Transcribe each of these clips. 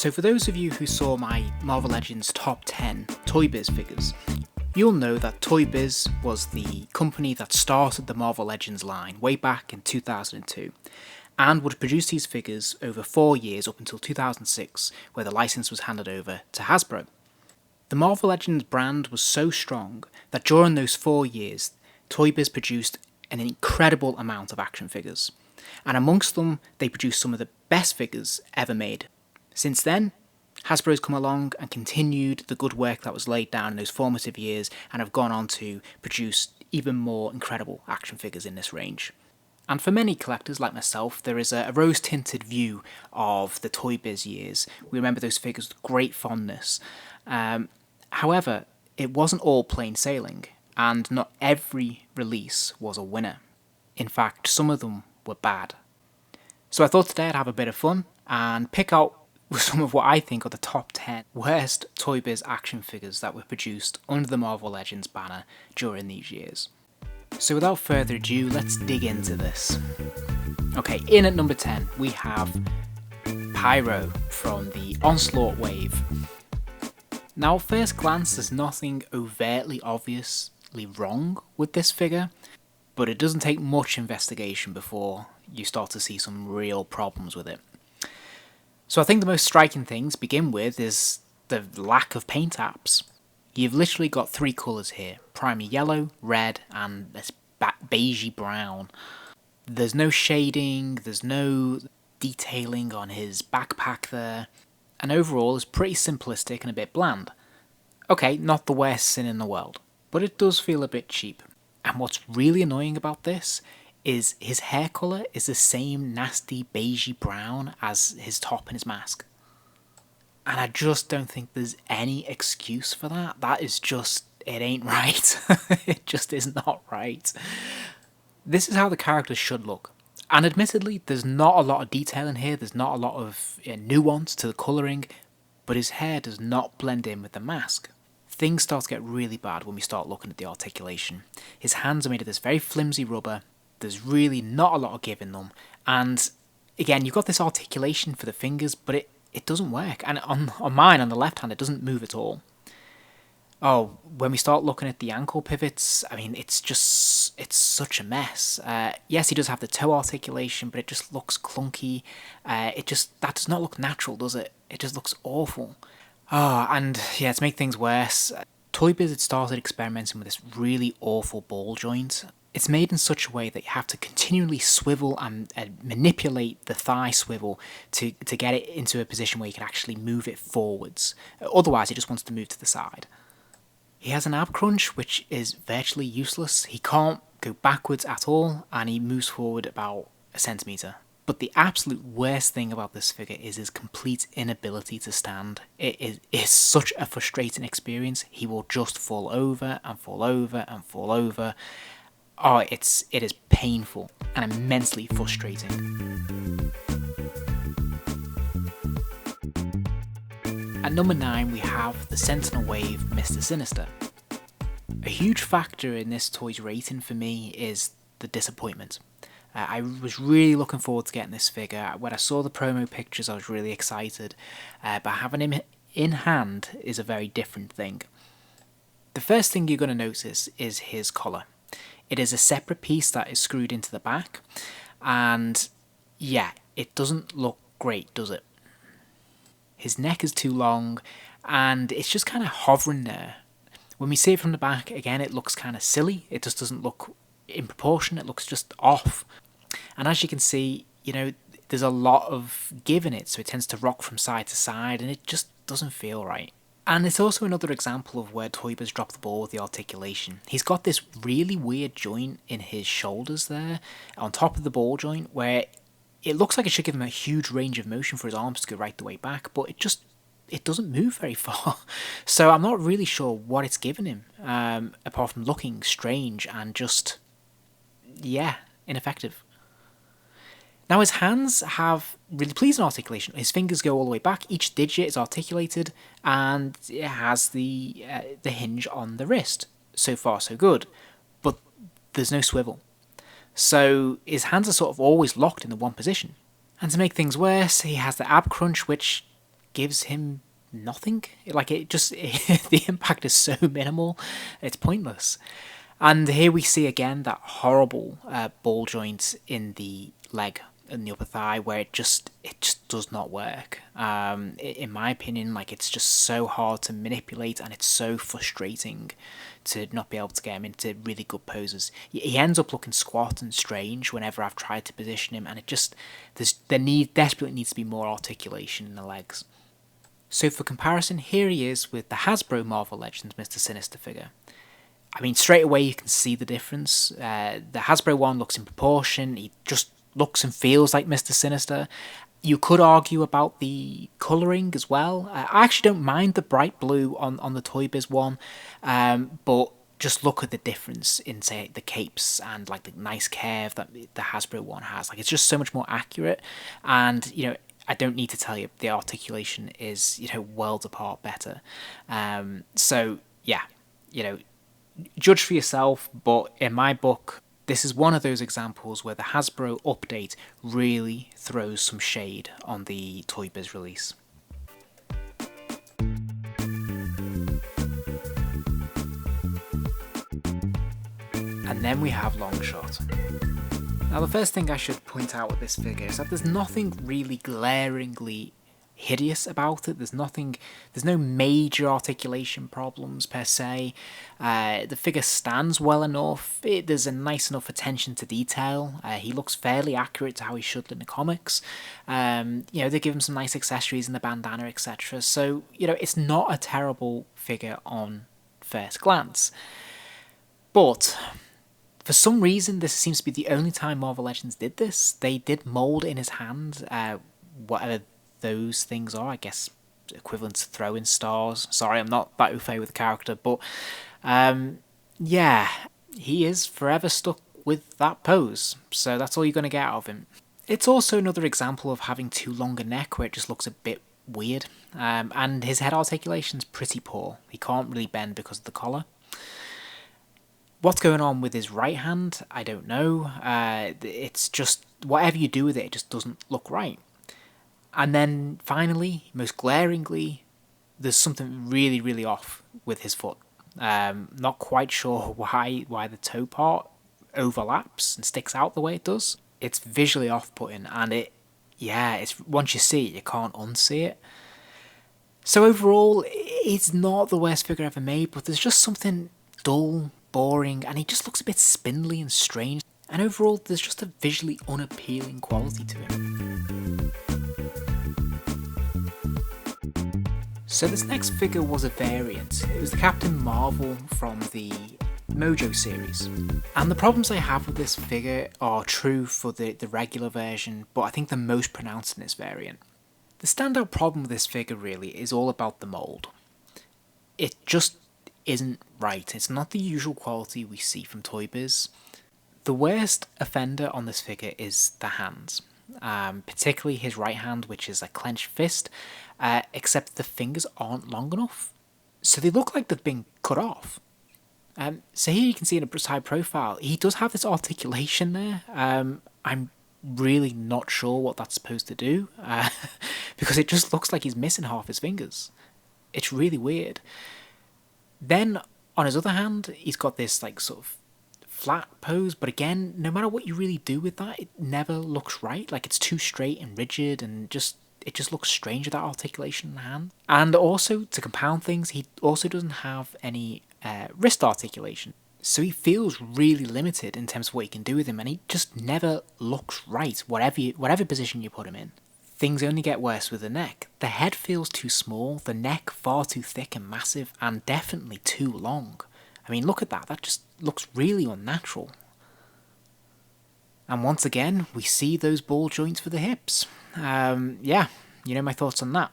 So for those of you who saw my Marvel Legends top 10 ToyBiz figures, you'll know that ToyBiz was the company that started the Marvel Legends line way back in 2002 and would produce these figures over 4 years up until 2006, where the license was handed over to Hasbro. The Marvel Legends brand was so strong that during those 4 years, ToyBiz produced an incredible amount of action figures, and amongst them they produced some of the best figures ever made. Since then, Hasbro's come along and continued the good work that was laid down in those formative years and have gone on to produce even more incredible action figures in this range. And for many collectors like myself, there is a rose-tinted view of the ToyBiz years. We remember those figures with great fondness. However, it wasn't all plain sailing, and not every release was a winner. In fact, some of them were bad. So I thought today I'd have a bit of fun and pick out some of what I think are the top 10 worst ToyBiz action figures that were produced under the Marvel Legends banner during these years. So without further ado, let's dig into this. Okay, in at number 10 we have Pyro from the Onslaught Wave. Now at first glance there's nothing overtly obviously wrong with this figure, but it doesn't take much investigation before you start to see some real problems with it. So I think the most striking thing to begin with is the lack of paint apps. You've literally got 3 colours here: primary yellow, red, and this beigey brown. There's no shading, there's no detailing on his backpack there, and overall it's pretty simplistic and a bit bland. Okay, not the worst sin in the world, but it does feel a bit cheap. And what's really annoying about this is his hair colour is the same nasty beigey brown as his top and his mask. And I just don't think there's any excuse for that. That is just, it ain't right. It just is not right. This is how the character should look. And admittedly, there's not a lot of detail in here, there's not a lot of nuance to the colouring, but his hair does not blend in with the mask. Things start to get really bad when we start looking at the articulation. His hands are made of this very flimsy rubber. There's really not a lot of give in them, and again you've got this articulation for the fingers, but it doesn't work, and on mine on the left hand it doesn't move at all. Oh, when we start looking at the ankle pivots, I mean it's such a mess. Yes, he does have the toe articulation, but it just looks clunky. That does not look natural, does it? It just looks awful. Oh, and yeah, to make things worse, ToyBiz had started experimenting with this really awful ball joint. It's made in such a way that you have to continually swivel and manipulate the thigh swivel to get it into a position where you can actually move it forwards. Otherwise, it just wants to move to the side. He has an ab crunch, which is virtually useless. He can't go backwards at all, and he moves forward about a centimetre. But the absolute worst thing about this figure is his complete inability to stand. It is such a frustrating experience. He will just fall over and fall over and fall over. Oh, it is painful and immensely frustrating. At number 9 we have the Sentinel Wave Mr. Sinister. A huge factor in this toy's rating for me is the disappointment. I was really looking forward to getting this figure. When I saw the promo pictures I was really excited, but having him in hand is a very different thing. The first thing you're going to notice is his collar. It is a separate piece that is screwed into the back, and yeah, it doesn't look great, does it? His neck is too long, and it's just kind of hovering there. When we see it from the back, again, it looks kind of silly. It just doesn't look in proportion, it looks just off. And as you can see, you know, there's a lot of give in it, so it tends to rock from side to side, and it just doesn't feel right. And it's also another example of where ToyBiz dropped the ball with the articulation. He's got this really weird joint in his shoulders there, on top of the ball joint, where it looks like it should give him a huge range of motion for his arms to go right the way back, but it doesn't move very far. So I'm not really sure what it's given him, apart from looking strange and just, yeah, ineffective. Now his hands have really pleasing articulation. His fingers go all the way back, each digit is articulated, and it has the hinge on the wrist. So far so good, but there's no swivel. So his hands are sort of always locked in the one position. And to make things worse, he has the ab crunch, which gives him nothing. Like, it just, the impact is so minimal, it's pointless. And here we see again that horrible ball joint in the leg and the upper thigh, where it just does not work. In my opinion, like, it's just so hard to manipulate, and it's so frustrating to not be able to get him into really good poses. He ends up looking squat and strange whenever I've tried to position him, and it just desperately needs to be more articulation in the legs. So for comparison, here he is with the Hasbro Marvel Legends Mr. Sinister figure. I mean, straight away you can see the difference. The Hasbro one looks in proportion. He just looks and feels like Mr. Sinister. You could argue about the colouring as well. I actually don't mind the bright blue on the ToyBiz one, but just look at the difference in, say, the capes and like the nice curve that the Hasbro one has. Like, it's just so much more accurate, and I don't need to tell you, the articulation is worlds apart better. So yeah, judge for yourself, but in my book, this is one of those examples where the Hasbro update really throws some shade on the ToyBiz release. And then we have Longshot. Now, the first thing I should point out with this figure is that there's nothing really glaringly hideous about it. There's no major articulation problems per se. The figure stands well enough. There's a nice enough attention to detail. He looks fairly accurate to how he should in the comics. They give him some nice accessories in the bandana, etc. So, it's not a terrible figure on first glance. But for some reason, this seems to be the only time Marvel Legends did this. They did mould in his hand, whatever those things are, I guess equivalent to throwing stars. Sorry, I'm not that au fait with the character, but yeah, he is forever stuck with that pose, so that's all you're going to get out of him. It's also another example of having too long a neck where it just looks a bit weird, and his head articulation's pretty poor. He can't really bend because of the collar. What's going on with his right hand, I don't know. It's just, whatever you do with it, it just doesn't look right. And then finally, most glaringly, there's something really, really off with his foot. Not quite sure why the toe part overlaps and sticks out the way it does. It's visually off-putting, and it's once you see it, you can't unsee it. So overall, it's not the worst figure ever made, but there's just something dull, boring, and he just looks a bit spindly and strange. And overall, there's just a visually unappealing quality to him. So this next figure was a variant. It was the Captain Marvel from the Mojo series. And the problems I have with this figure are true for the regular version, but I think they're most pronounced in this variant. The standout problem with this figure really is all about the mould. It just isn't right. It's not the usual quality we see from ToyBiz. The worst offender on this figure is the hands. Particularly his right hand, which is a clenched fist, except the fingers aren't long enough, so they look like they've been cut off. So here you can see in a side profile, he does have this articulation there. I'm really not sure what that's supposed to do, because it just looks like he's missing half his fingers. It's really weird. Then, on his other hand, he's got this like sort of flat pose, but again, no matter what you really do with that, it never looks right. Like, it's too straight and rigid, and it just looks strange with that articulation in the hand. And also, to compound things, he also doesn't have any wrist articulation. So he feels really limited in terms of what you can do with him, and he just never looks right, whatever position you put him in. Things only get worse with the neck. The head feels too small, the neck far too thick and massive, and definitely too long. I mean, look at that. That just looks really unnatural. And once again, we see those ball joints for the hips. Yeah, you know my thoughts on that.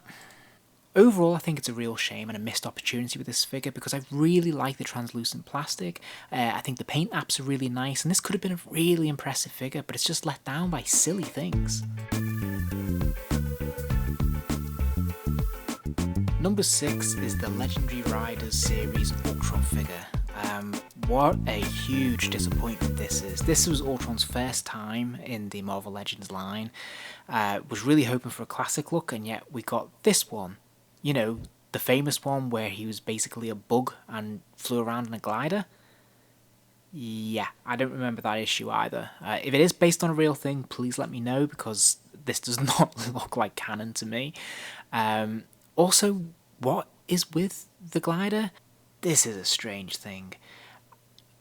Overall, I think it's a real shame and a missed opportunity with this figure, because I really like the translucent plastic. I think the paint apps are really nice, and this could have been a really impressive figure, but it's just let down by silly things. Number 6 is the Legendary Riders series Ultron figure. What a huge disappointment this is. This was Ultron's first time in the Marvel Legends line. Was really hoping for a classic look, and yet we got this one. You know, the famous one where he was basically a bug and flew around in a glider. Yeah, I don't remember that issue either. If it is based on a real thing, please let me know, because this does not look like canon to me. Also, what is with the glider? This is a strange thing.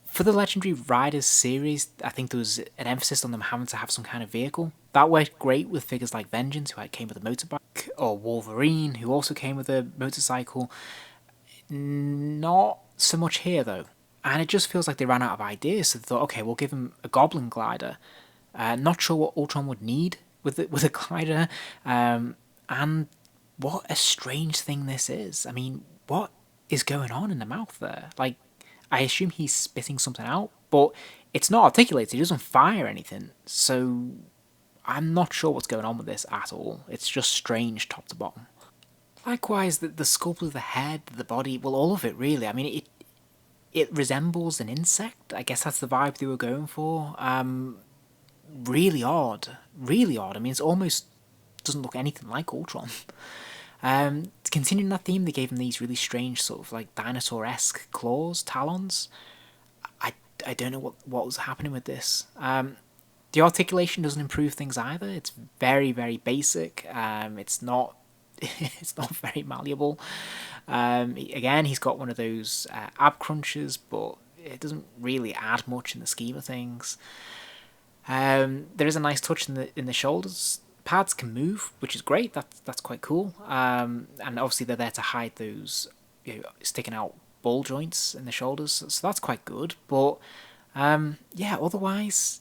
For the Legendary Riders series, I think there was an emphasis on them having to have some kind of vehicle. That worked great with figures like Vengeance, who came with a motorbike, or Wolverine, who also came with a motorcycle. Not so much here, though. And it just feels like they ran out of ideas, so they thought, okay, we'll give him a Goblin glider. Not sure what Ultron would need with a glider. And what a strange thing this is. I mean, what is going on in the mouth there? Like, I assume he's spitting something out, but it's not articulated. He doesn't fire anything, so I'm not sure what's going on with this at all. It's just strange top to bottom. Likewise, the sculpt of the head, the body, well, all of it really. I mean, it resembles an insect. I guess that's the vibe they were going for. Really odd. Really odd. I mean, it almost doesn't look anything like Ultron. Continuing that theme, they gave him these really strange sort of like dinosaur-esque claws, talons. I don't know what was happening with this. The articulation doesn't improve things either. It's very, very basic. It's not it's not very malleable. Again, he's got one of those ab crunches, but it doesn't really add much in the scheme of things. There is a nice touch in the shoulders. Pads can move, which is great. That's quite cool. And obviously they're there to hide those sticking out ball joints in the shoulders, so that's quite good. But otherwise,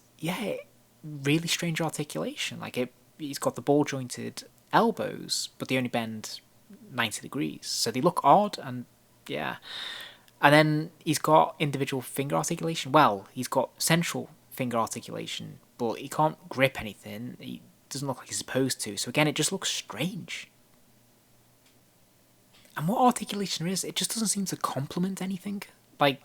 really strange articulation. Like he's got the ball jointed elbows, but they only bend 90 degrees, so they look odd. And then he's got individual finger articulation. Well, he's got central finger articulation, but he can't grip anything. He doesn't look like he's supposed to, so again, it just looks strange. And what articulation is, it just doesn't seem to complement anything. Like,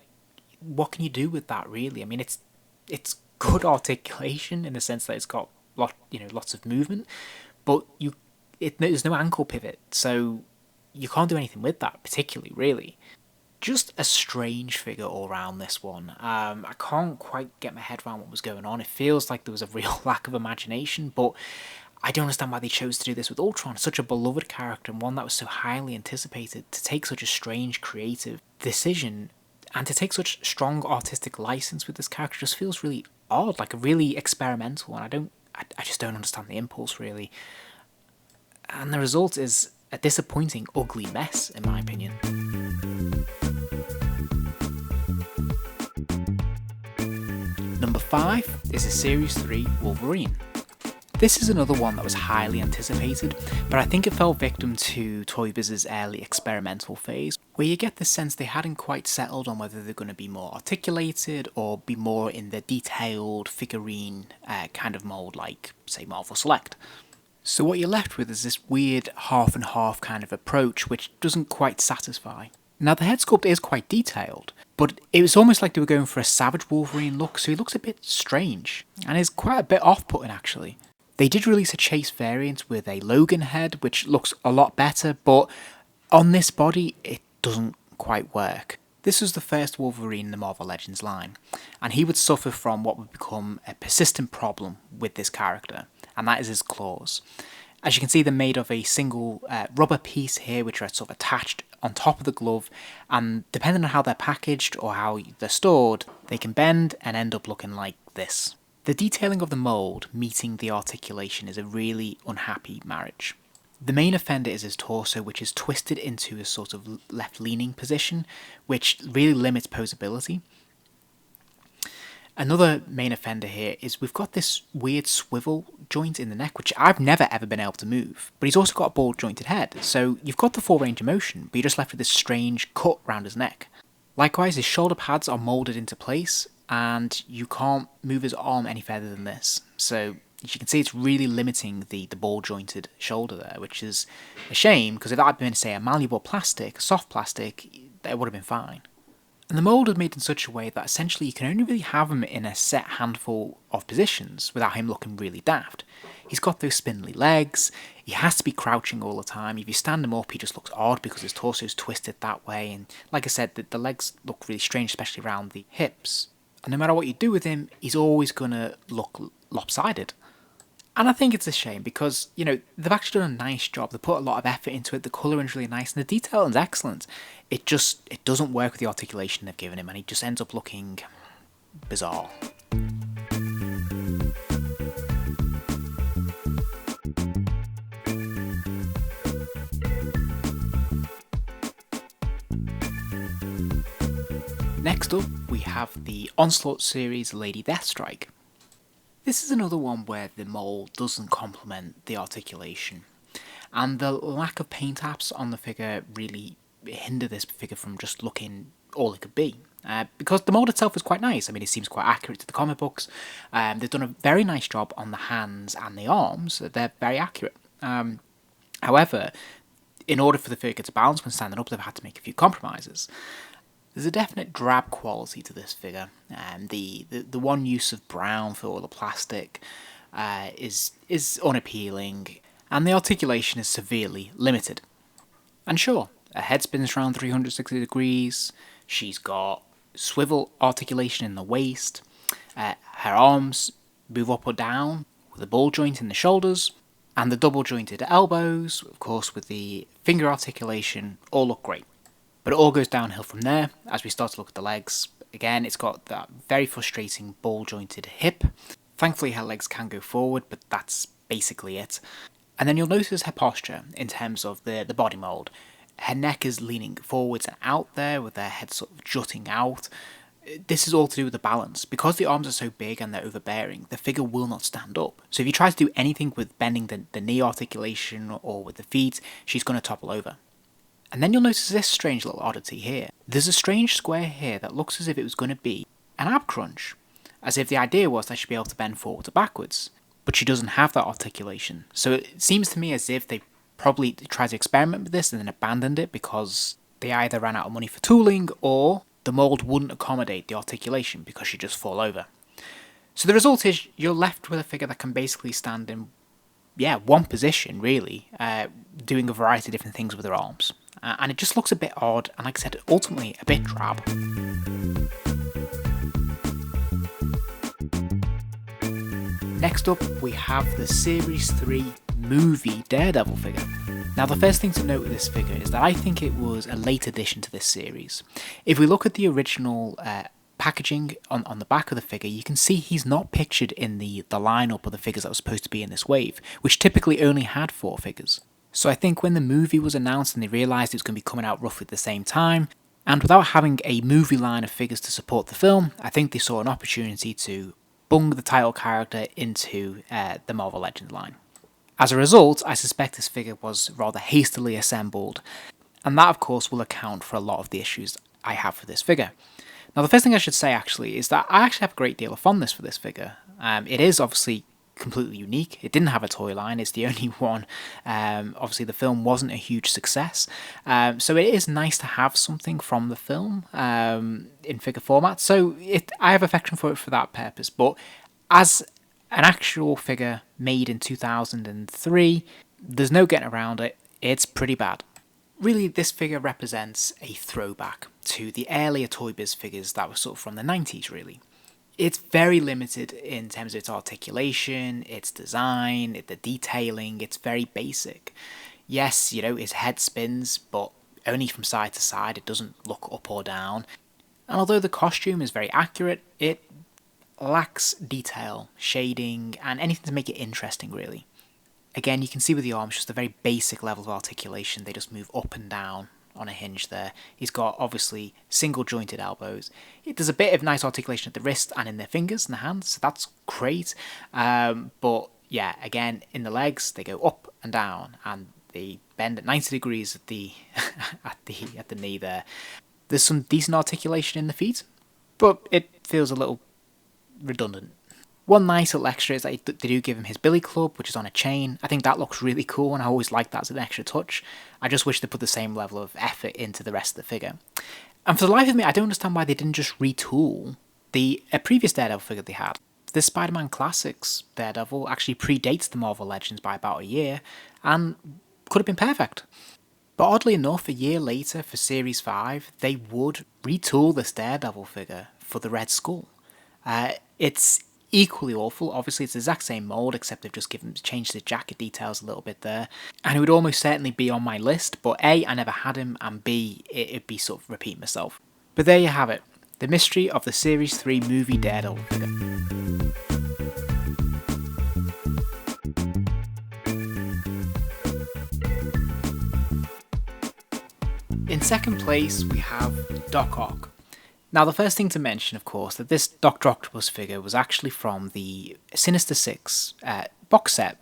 what can you do with that, really? I mean, it's good articulation in the sense that it's got lots of movement, but there's no ankle pivot, so you can't do anything with that particularly, really. Just a strange figure all around, this one. I can't quite get my head around what was going on. It feels like there was a real lack of imagination, but I don't understand why they chose to do this with Ultron, such a beloved character and one that was so highly anticipated. To take such a strange creative decision and to take such strong artistic license with this character just feels really odd, like a really experimental, and I just don't understand the impulse, really. And the result is a disappointing, ugly mess, in my opinion. Number 5 is a Series 3 Wolverine. This is another one that was highly anticipated, but I think it fell victim to ToyBiz's early experimental phase, where you get the sense they hadn't quite settled on whether they're going to be more articulated or be more in the detailed figurine kind of mould like, say, Marvel Select. So what you're left with is this weird half and half kind of approach which doesn't quite satisfy. Now the head sculpt is quite detailed, but it was almost like they were going for a Savage Wolverine look, so he looks a bit strange, and is quite a bit off-putting actually. They did release a Chase variant with a Logan head, which looks a lot better, but on this body it doesn't quite work. This was the first Wolverine in the Marvel Legends line, and he would suffer from what would become a persistent problem with this character, and that is his claws. As you can see, they're made of a single rubber piece here, which are sort of attached on top of the glove, and depending on how they're packaged or how they're stored, they can bend and end up looking like this. The detailing of the mould meeting the articulation is a really unhappy marriage. The main offender is his torso, which is twisted into a sort of left-leaning position, which really limits posability. Another main offender here is we've got this weird swivel joint in the neck, which I've never ever been able to move. But he's also got a ball jointed head, so you've got the full range of motion, but you're just left with this strange cut round his neck. Likewise, his shoulder pads are moulded into place, and you can't move his arm any further than this. So as you can see, it's really limiting the ball jointed shoulder there, which is a shame, because if that had been, say, a malleable plastic, soft plastic, that would have been fine. And the mould is made in such a way that essentially you can only really have him in a set handful of positions without him looking really daft. He's got those spindly legs, he has to be crouching all the time. If you stand him up, he just looks odd because his torso is twisted that way, and like I said, the legs look really strange, especially around the hips. And no matter what you do with him, he's always going to look lopsided. And I think it's a shame because, they've actually done a nice job. They put a lot of effort into it. The colouring's really nice and the detailing is excellent. It doesn't work with the articulation they've given him, and he just ends up looking bizarre. Next up, we have the Onslaught series Lady Deathstrike. This is another one where the mould doesn't complement the articulation, and the lack of paint apps on the figure really hinder this figure from just looking all it could be. Because the mould itself is quite nice. I mean, it seems quite accurate to the comic books. They've done a very nice job on the hands and the arms. They're very accurate. However, in order for the figure to balance when standing up, they've had to make a few compromises. There's a definite drab quality to this figure. The one use of brown for all the plastic is unappealing, and the articulation is severely limited. And sure, her head spins around 360 degrees, she's got swivel articulation in the waist, her arms move up or down with a ball joint in the shoulders, and the double jointed elbows, of course with the finger articulation, all look great. But it all goes downhill from there as we start to look at the legs. Again, it's got that very frustrating ball-jointed hip. Thankfully, her legs can go forward, but that's basically it. And then you'll notice her posture in terms of the body mould. Her neck is leaning forwards and out there with her head sort of jutting out. This is all to do with the balance. Because the arms are so big and they're overbearing, the figure will not stand up. So if you try to do anything with bending the knee articulation or with the feet, she's going to topple over. And then you'll notice this strange little oddity here. There's a strange square here that looks as if it was going to be an ab crunch. As if the idea was that she'd be able to bend forwards or backwards. But she doesn't have that articulation. So it seems to me as if they probably tried to experiment with this and then abandoned it because they either ran out of money for tooling or the mould wouldn't accommodate the articulation because she'd just fall over. So the result is you're left with a figure that can basically stand in one position really, doing a variety of different things with her arms. And it just looks a bit odd, and like I said, ultimately a bit drab. Next up, we have the Series 3 movie Daredevil figure. Now, the first thing to note with this figure is that I think it was a late addition to this series. If we look at the original packaging on the back of the figure, you can see he's not pictured in the lineup of the figures that were supposed to be in this wave, which typically only had 4 figures. So I think when the movie was announced and they realised it was going to be coming out roughly at the same time, and without having a movie line of figures to support the film, I think they saw an opportunity to bung the title character into the Marvel Legends line. As a result, I suspect this figure was rather hastily assembled, and that of course will account for a lot of the issues I have for this figure. Now the first thing I should say actually is that I actually have a great deal of fondness for this figure. It is obviously completely unique. It didn't have a toy line, it's the only one. Obviously the film wasn't a huge success, so it is nice to have something from the film in figure format, so I have affection for it for that purpose. But as an actual figure made in 2003, there's no getting around it, it's pretty bad. Really, this figure represents a throwback to the earlier ToyBiz figures that were sort of from the 90s really. It's very limited in terms of its articulation, its design, the detailing, it's very basic. Yes, his head spins, but only from side to side, it doesn't look up or down. And although the costume is very accurate, it lacks detail, shading, and anything to make it interesting really. Again, you can see with the arms just a very basic level of articulation, they just move up and down on a hinge there. He's got obviously single jointed elbows. There's a bit of nice articulation at the wrist and in the fingers and the hands, so that's great. But yeah, again, in the legs they go up and down and they bend at 90 degrees at the at the knee there. There's some decent articulation in the feet, but it feels a little redundant. One nice little extra is that they do give him his billy club, which is on a chain. I think that looks really cool, and I always like that as an extra touch. I just wish they put the same level of effort into the rest of the figure. And for the life of me, I don't understand why they didn't just retool a previous Daredevil figure they had. The Spider-Man Classics Daredevil actually predates the Marvel Legends by about a year, and could have been perfect. But oddly enough, a year later for Series 5, they would retool this Daredevil figure for the Red Skull. It's equally awful. Obviously, it's the exact same mold, except they've just changed the jacket details a little bit there. And it would almost certainly be on my list, but A, I never had him, and B, it'd be sort of repeating myself. But there you have it. The mystery of the Series 3 movie Daredevil figure. In second place, we have Doc Ock. Now, the first thing to mention, of course, that this Dr. Octopus figure was actually from the Sinister Six box set.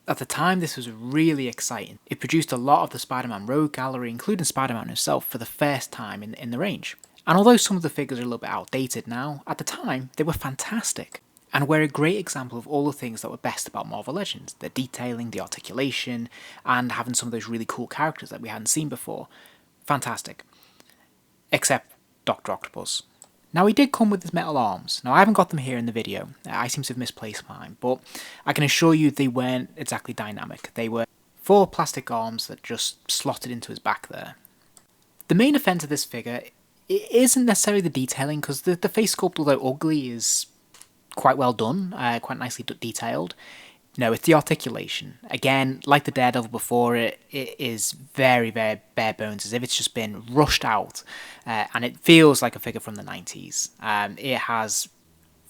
At the time, this was really exciting. It produced a lot of the Spider-Man Rogue Gallery, including Spider-Man himself, for the first time in the range. And although some of the figures are a little bit outdated now, at the time, they were fantastic. And were a great example of all the things that were best about Marvel Legends. The detailing, the articulation, and having some of those really cool characters that we hadn't seen before. Fantastic. Except Dr. Octopus. Now, he did come with his metal arms. Now, I haven't got them here in the video. I seem to have misplaced mine, but I can assure you they weren't exactly dynamic. They were 4 plastic arms that just slotted into his back there. The main offence of this figure isn't necessarily the detailing, because the face sculpt, although ugly, is quite well done, quite nicely detailed. No, it's the articulation. Again, like the Daredevil before it is very, very bare bones, as if it's just been rushed out, and it feels like a figure from the 90s. It has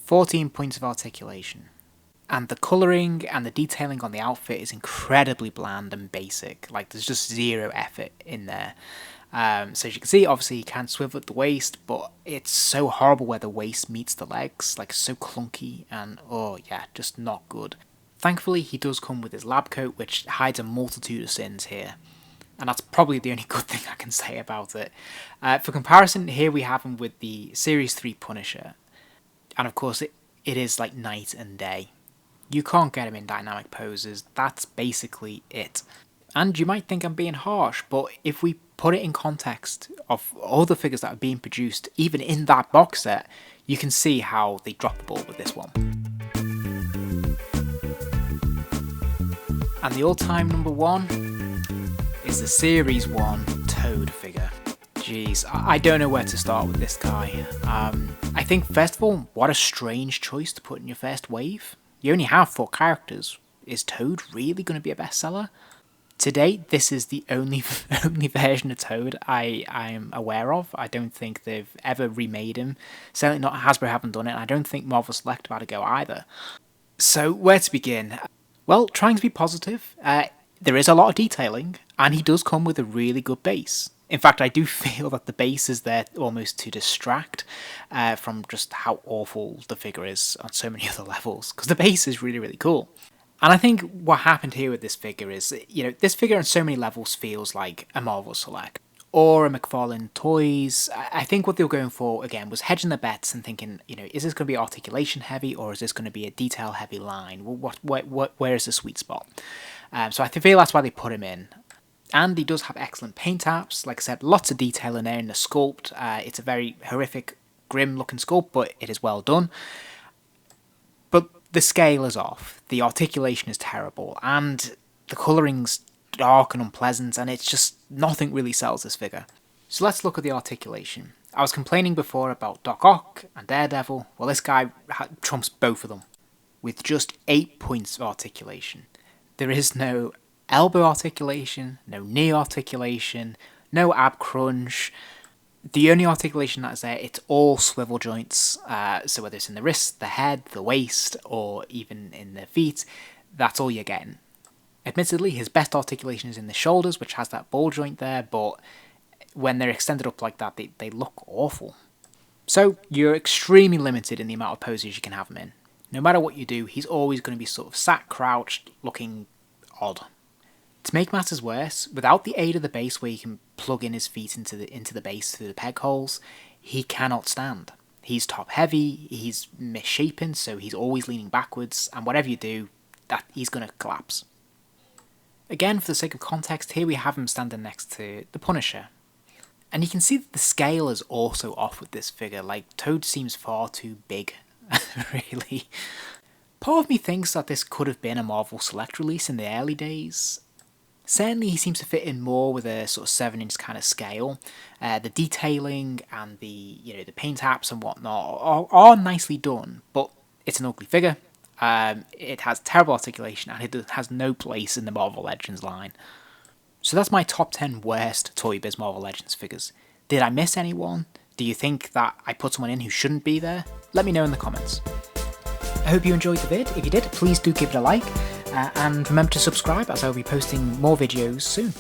14 points of articulation, and the colouring and the detailing on the outfit is incredibly bland and basic. Like, there's just zero effort in there. So as you can see, obviously he can swivel at the waist, but it's so horrible where the waist meets the legs, like so clunky, and oh yeah, just not good. Thankfully, he does come with his lab coat, which hides a multitude of sins here. And that's probably the only good thing I can say about it. For comparison, here we have him with the Series 3 Punisher. And of course, it is like night and day. You can't get him in dynamic poses, that's basically it. And you might think I'm being harsh, but if we put it in context of all the figures that are being produced, even in that box set, you can see how they dropped the ball with this one. And the all-time number 1 is the Series 1 Toad figure. Jeez, I don't know where to start with this guy. I think, first of all, what a strange choice to put in your first wave. You only have 4 characters. Is Toad really going to be a bestseller? To date, this is the only version of Toad I am aware of. I don't think they've ever remade him. Certainly not Hasbro haven't done it, and I don't think Marvel Select about to go either. So, where to begin? Well, trying to be positive, there is a lot of detailing, and he does come with a really good base. In fact, I do feel that the base is there almost to distract from just how awful the figure is on so many other levels, because the base is really, really cool. And I think what happened here with this figure is, this figure on so many levels feels like a Marvel Select or a McFarlane Toys. I think what they were going for, again, was hedging their bets and thinking, is this going to be articulation heavy or is this going to be a detail heavy line? Where is the sweet spot? So I feel that's why they put him in. And he does have excellent paint apps. Like I said, lots of detail in there in the sculpt. It's a very horrific, grim looking sculpt, but it is well done. But the scale is off. The articulation is terrible. And the colouring's dark and unpleasant, and it's just nothing really sells this figure. So let's look at the articulation. I was complaining before about Doc Ock and Daredevil. Well, this guy trumps both of them with just 8 points of articulation. There is no elbow articulation, no knee articulation, no ab crunch. The only articulation that is there, it's all swivel joints. So whether it's in the wrist, the head, the waist, or even in the feet, that's all you're getting. Admittedly, his best articulation is in the shoulders, which has that ball joint there, but when they're extended up like that, they look awful. So you're extremely limited in the amount of poses you can have him in. No matter what you do, he's always going to be sort of sat crouched, looking odd. To make matters worse, without the aid of the base where you can plug in his feet into the base through the peg holes, he cannot stand. He's top heavy, he's misshapen, so he's always leaning backwards, and whatever you do, he's going to collapse. Again, for the sake of context, here we have him standing next to the Punisher. And you can see that the scale is also off with this figure, like Toad seems far too big, really. Part of me thinks that this could have been a Marvel Select release in the early days. Certainly he seems to fit in more with a sort of 7-inch kind of scale. The detailing and the paint apps and whatnot are nicely done, but it's an ugly figure. It has terrible articulation and it has no place in the Marvel Legends line. So that's my top 10 worst ToyBiz Marvel Legends figures. Did I miss anyone? Do you think that I put someone in who shouldn't be there? Let me know in the comments. I hope you enjoyed the vid. If you did, please do give it a like. And remember to subscribe, as I'll be posting more videos soon.